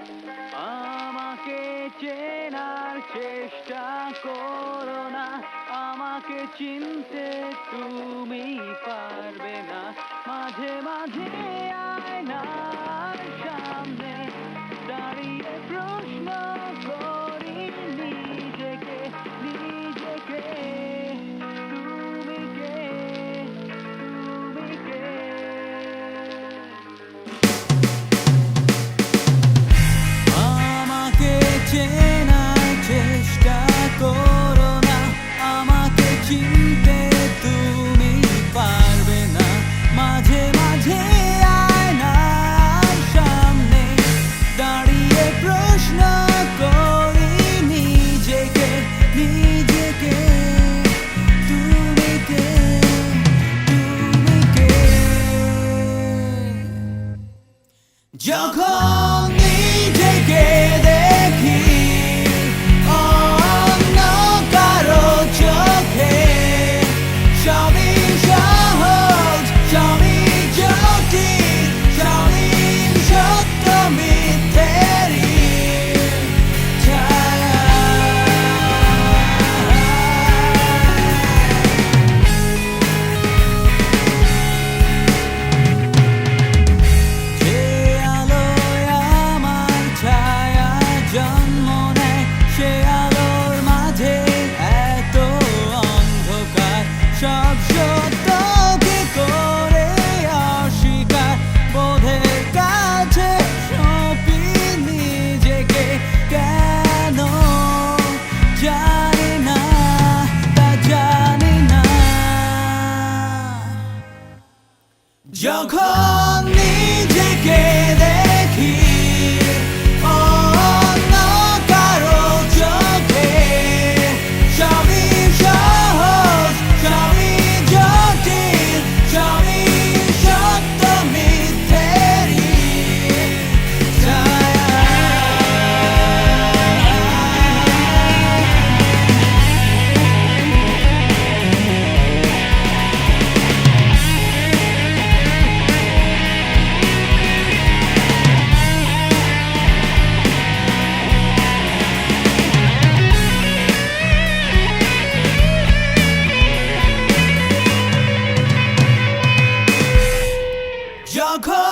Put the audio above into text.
আমাকে চেনার চেষ্টা করো না, আমাকে চিনতে তুমি পারবে না। মাঝে মাঝে আয়নার সামনে দাঁড়িয়ে প্রশ্ন করি নিজেকে নিজেকে, তুমি কে, তুমি কে? আমাকে চেনার চেষ্টা করো না, আমাকে চিনতে তুমি পারবে না। মাঝে মাঝে আয়নার সামনে দাঁড়িয়ে প্রশ্ন করি নিজেকে নিজেকে, তুমি কে, তুমি কে? যখন নিজেকে দেখি অন্য কারো চোখে, সবই সহজ, সবই জটিল, সবই সত্য মিথ্যেরই ছায়া। যে আলোয় আমার ছায়া জন্ম নেয়, সে আলোর মাঝে এত অন্ধকার। সব সত্যকে করে অস্বীকার, বোধের কাছে সঁপি নিজেকে। কেন জানি না, তা জানি না। যখন নিজেকে দেখি অন্য কারো চোখে, সবই সহজ, সবই জটিল, সবই সত্য মিথ্যেরই ছায়া। যখন